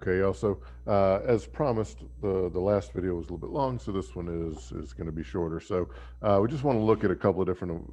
Okay. Also, as promised, the last video was a little bit long, so this one is going to be shorter. So we just want to look at a couple of different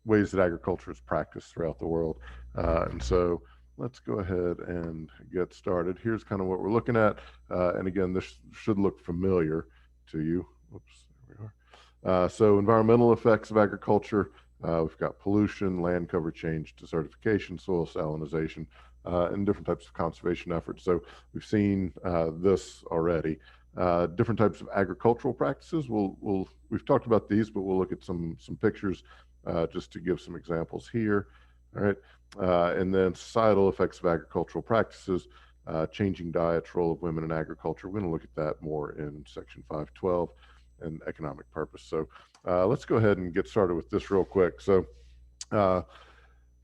ways that agriculture is practiced throughout the world. And so let's go ahead and get started. Here's kind of what we're looking at. And again, this should look familiar to you. Oops, there we are. So environmental effects of agriculture. We've got pollution, land cover change, desertification, soil salinization, and different types of conservation efforts. So we've seen this already. Different types of agricultural practices. We've talked about these, but we'll look at some pictures just to give some examples here. All right. And then societal effects of agricultural practices, changing diets, role of women in agriculture. We're going to look at that more in section 512 and economic purpose. So let's go ahead and get started with this real quick. So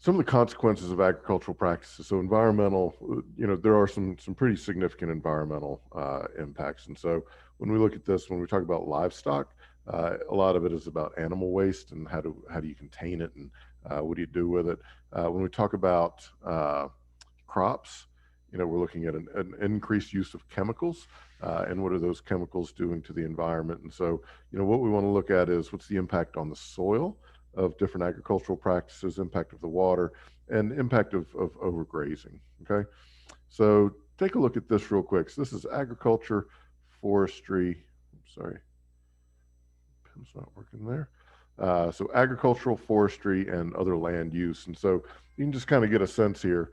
some of the consequences of agricultural practices. So environmental, there are some pretty significant environmental impacts. And so when we look at this, when we talk about livestock, a lot of it is about animal waste and how do you contain it and what do you do with it. When we talk about crops, we're looking at an increased use of chemicals and what are those chemicals doing to the environment. And so, what we want to look at is what's the impact on the soil of different agricultural practices, impact of the water, and impact of overgrazing. Okay, so take a look at this real quick. So this is agriculture, forestry. Sorry, pin's not working there. So agricultural, forestry, and other land use. And so you can just kind of get a sense here.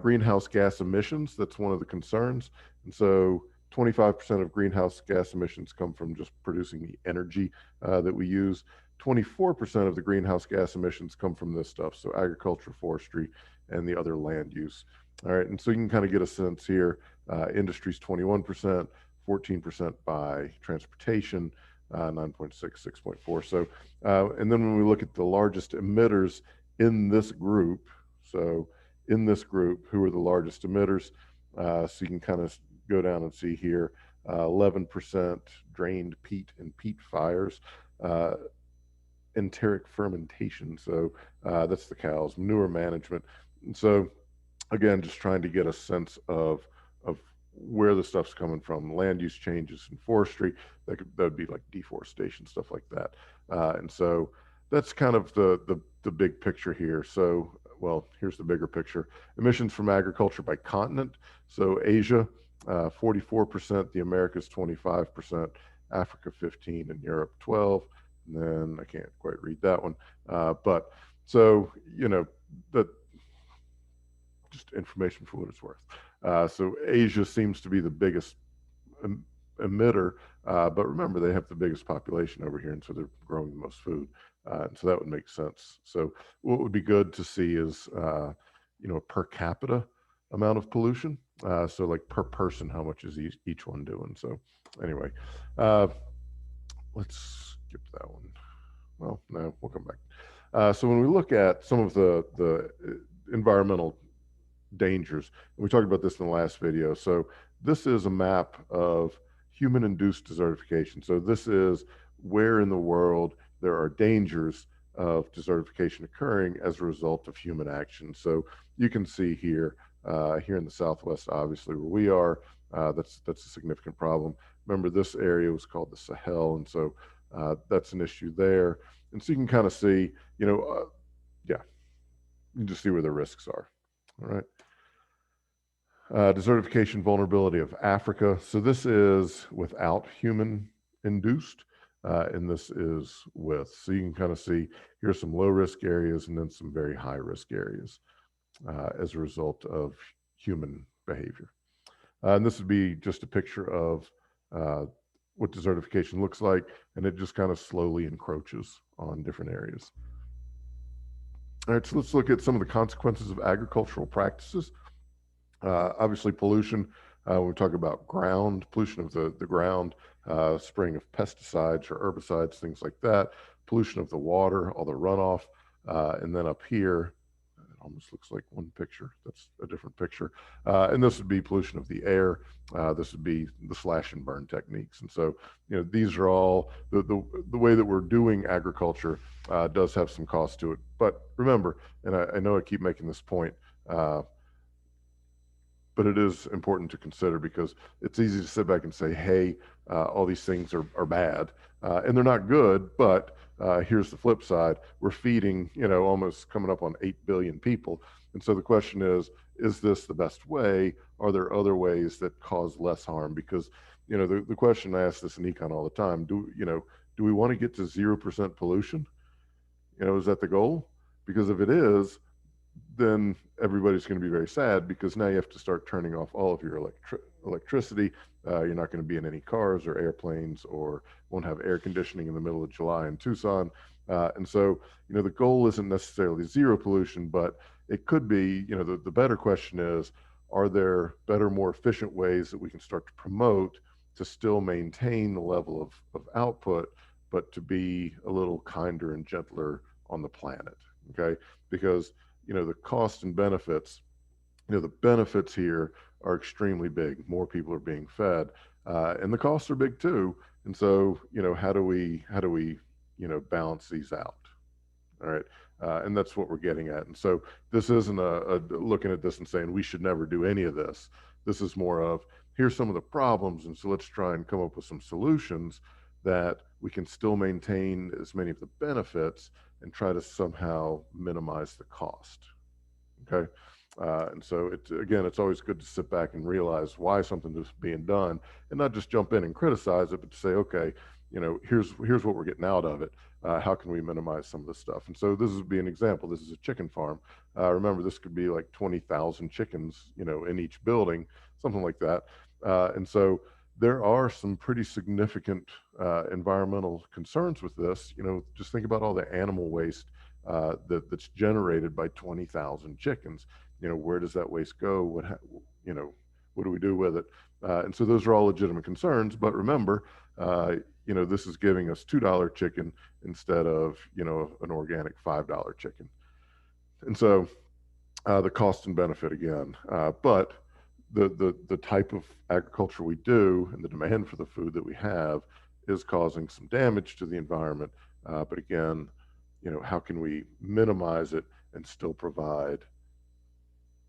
Greenhouse gas emissions, that's one of the concerns. And so 25% of greenhouse gas emissions come from just producing the energy that we use. 24% of the greenhouse gas emissions come from this stuff. So agriculture, forestry, and the other land use. All right. And so you can kind of get a sense here. Industry's 21%, 14% by transportation, 9.6, 6.4. So, and then when we look at the largest emitters in this group, so in this group, who are the largest emitters? So you can kind of go down and see here, 11% drained peat and peat fires, enteric fermentation. So that's the cows, manure management. And so again, just trying to get a sense of where the stuff's coming from. Land use changes in forestry, that would be like deforestation, stuff like that. And so that's kind of the big picture here. So, well, here's the bigger picture. Emissions from agriculture by continent. So Asia, 44%, the Americas 25%, Africa 15, and Europe 12. And then I can't quite read that one. But so, that just information for what it's worth. So Asia seems to be the biggest emitter, but remember they have the biggest population over here, and so they're growing the most food, and so that would make sense. So what would be good to see is a per capita amount of pollution. So like per person, how much is each one doing? So anyway, let's skip that one. Well, no, we'll come back. So when we look at some of the environmental dangers, and we talked about this in the last video. So this is a map of human-induced desertification. So this is where in the world there are dangers of desertification occurring as a result of human action. So you can see here, here in the Southwest, obviously where we are, that's a significant problem. Remember, this area was called the Sahel, and so that's an issue there. And so you can kind of see, yeah, you can just see where the risks are. All right. Desertification vulnerability of Africa. So this is without human induced, and this is with. So you can kind of see here's some low risk areas and then some very high risk areas as a result of human behavior. And this would be just a picture of what desertification looks like, and it just kind of slowly encroaches on different areas. All right, so let's look at some of the consequences of agricultural practices. Obviously, pollution, when we talk about ground, pollution of the ground, spraying of pesticides or herbicides, things like that, pollution of the water, all the runoff, and then up here, it almost looks like one picture. That's a different picture. And this would be pollution of the air. This would be the slash and burn techniques. And so, these are all, the way that we're doing agriculture does have some cost to it. But remember, and I know I keep making this point, but it is important to consider because it's easy to sit back and say, hey, all these things are bad, and they're not good, but here's the flip side. We're feeding, almost coming up on 8 billion people. And so the question is this the best way? Are there other ways that cause less harm? Because, the question I ask this in econ all the time, do we want to get to 0% pollution? Is that the goal? Because if it is, then everybody's going to be very sad because now you have to start turning off all of your electricity. You're not going to be in any cars or airplanes, or won't have air conditioning in the middle of July in Tucson. And so, the goal isn't necessarily zero pollution, but it could be, the better question is, are there better, more efficient ways that we can start to promote to still maintain the level of output, but to be a little kinder and gentler on the planet? Okay. Because, the cost and benefits, the benefits here are extremely big. More people are being fed, and the costs are big too. And so, how do we, balance these out? All right. And that's what we're getting at. And so this isn't a looking at this and saying we should never do any of this. This is more of, here's some of the problems. And so let's try and come up with some solutions that we can still maintain as many of the benefits and try to somehow minimize the cost. Okay. And so it's always good to sit back and realize why something is being done and not just jump in and criticize it, but to say, okay, here's what we're getting out of it. How can we minimize some of this stuff? And so this would be an example. This is a chicken farm. Remember, this could be like 20,000 chickens, in each building, something like that. And so there are some pretty significant environmental concerns with this. Just think about all the animal waste that's generated by 20,000 chickens. Where does that waste go? What do we do with it? And so those are all legitimate concerns. But remember, this is giving us $2 chicken instead of, an organic $5 chicken. And so the cost and benefit again. But the type of agriculture we do and the demand for the food that we have is causing some damage to the environment. But again, how can we minimize it and still provide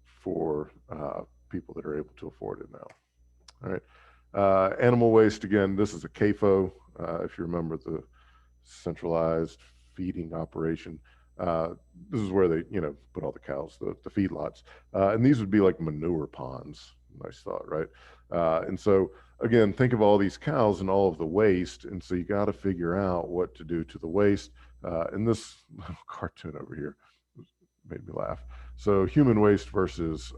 for people that are able to afford it now? All right. Animal waste, again, this is a CAFO, if you remember the centralized feeding operation. This is where they, put all the cows, the feedlots. And these would be like manure ponds. Nice thought, right? And so, again, think of all these cows and all of the waste. And so you got to figure out what to do to the waste. And this little cartoon over here made me laugh. So human waste versus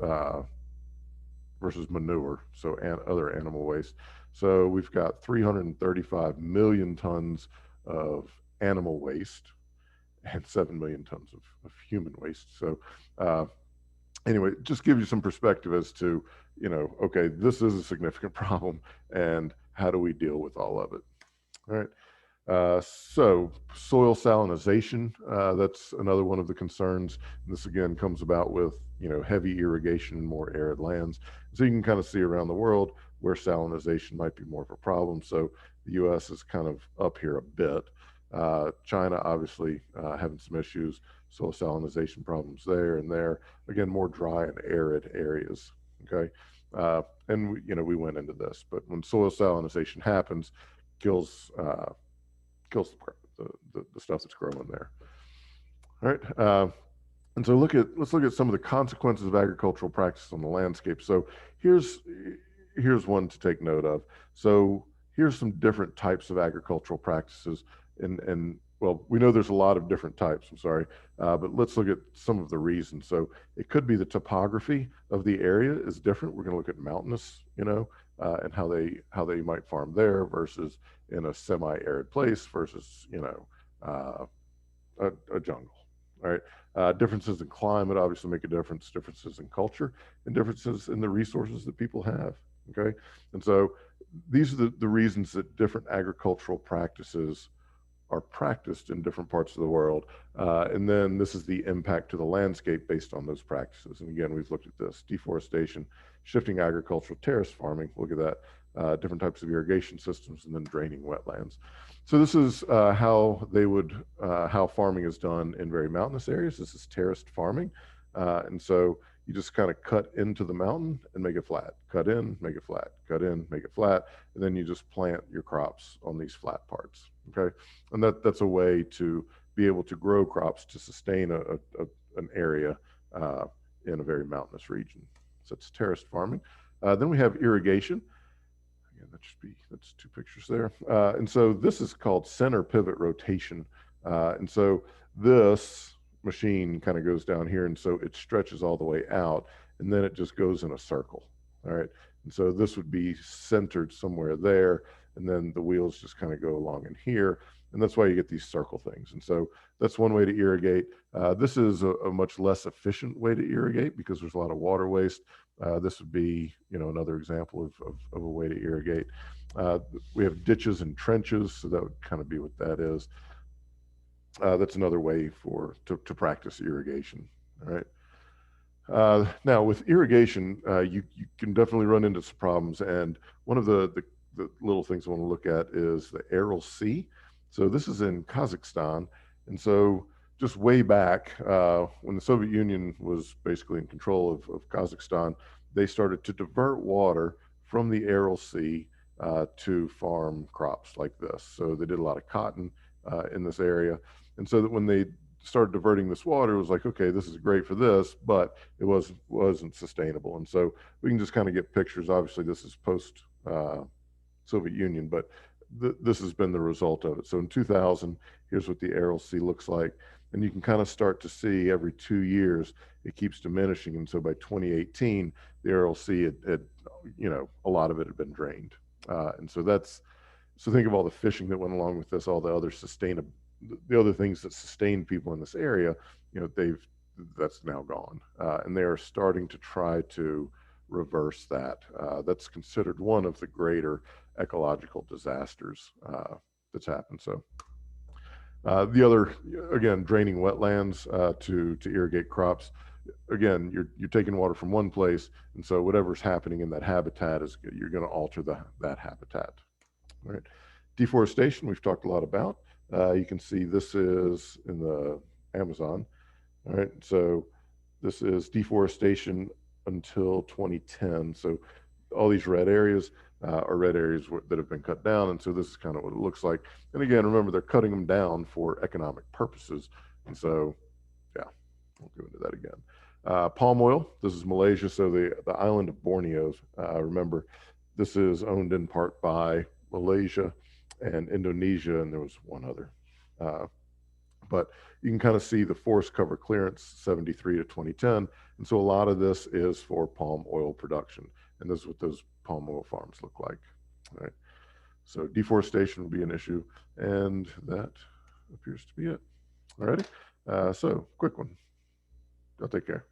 manure, so other animal waste. So we've got 335 million tons of animal waste and 7 million tons of human waste. So anyway, just give you some perspective as to, okay, this is a significant problem and how do we deal with all of it? All right. So soil salinization, that's another one of the concerns. And this again comes about with, heavy irrigation in more arid lands. So you can kind of see around the world where salinization might be more of a problem. So the US is kind of up here a bit. China, obviously, having some issues, soil salinization problems there and there. Again, more dry and arid areas. Okay. And we went into this, but when soil salinization happens, kills the stuff that's growing there. All right. And so let's look at some of the consequences of agricultural practice on the landscape. So here's one to take note of. So here's some different types of agricultural practices. And well, we know there's a lot of different types, I'm sorry, but let's look at some of the reasons. So it could be the topography of the area is different. We're going to look at mountainous, and how they might farm there versus in a semi-arid place versus, a jungle. All right. Differences in climate obviously make a difference, differences in culture, and differences in the resources that people have. Okay. And so these are the reasons that different agricultural practices are practiced in different parts of the world. And then this is the impact to the landscape based on those practices. And again, we've looked at this: deforestation, shifting agricultural, terrace farming, look at that, different types of irrigation systems, and then draining wetlands. So this is how farming is done in very mountainous areas. This is terraced farming. And so, you just kind of cut into the mountain and make it flat. Cut in, make it flat. Cut in, make it flat, and then you just plant your crops on these flat parts. Okay, and that's a way to be able to grow crops to sustain an area in a very mountainous region. So it's terraced farming. Then we have irrigation. Again, that's two pictures there. And so this is called center pivot rotation. And so this machine kind of goes down here, and so it stretches all the way out, and then it just goes in a circle. All right. And so this would be centered somewhere there, and then the wheels just kind of go along in here. And that's why you get these circle things. And so that's one way to irrigate. This is a much less efficient way to irrigate because there's a lot of water waste. This would be, another example of a way to irrigate. We have ditches and trenches, so that would kind of be what that is. That's another way to practice irrigation. All right. Now with irrigation, you can definitely run into some problems. And one of the little things I want to look at is the Aral Sea. So this is in Kazakhstan. And so just way back when the Soviet Union was basically in control of Kazakhstan, they started to divert water from the Aral Sea to farm crops like this. So they did a lot of cotton in this area. And so that when they started diverting this water, it was like, okay, this is great for this, but it wasn't sustainable. And so we can just kind of get pictures. Obviously, this is post Soviet Union, but this has been the result of it. So in 2000, here's what the Aral Sea looks like. And you can kind of start to see every 2 years, it keeps diminishing. And so by 2018, the Aral Sea had a lot of it had been drained. And so think of all the fishing that went along with this, all the other things that sustained people in this area, that's now gone. And they are starting to try to reverse that. That's considered one of the greater ecological disasters that's happened. So the other, again, draining wetlands to irrigate crops. Again, you're taking water from one place, and so whatever's happening in that habitat you're going to alter that habitat. All right. Deforestation, we've talked a lot about. You can see this is in the Amazon. All right. So this is deforestation until 2010. So all these red areas are red areas that have been cut down. And so this is kind of what it looks like. And again, remember, they're cutting them down for economic purposes. And so, yeah, we'll go into that again. Palm oil, this is Malaysia. So the island of Borneo, remember, this is owned in part by Malaysia and Indonesia, and there was one other. But you can kind of see the forest cover clearance, 73 to 2010. And so a lot of this is for palm oil production. And this is what those palm oil farms look like. All right. So deforestation will be an issue. And that appears to be it. All righty. So quick one. Y'all take care.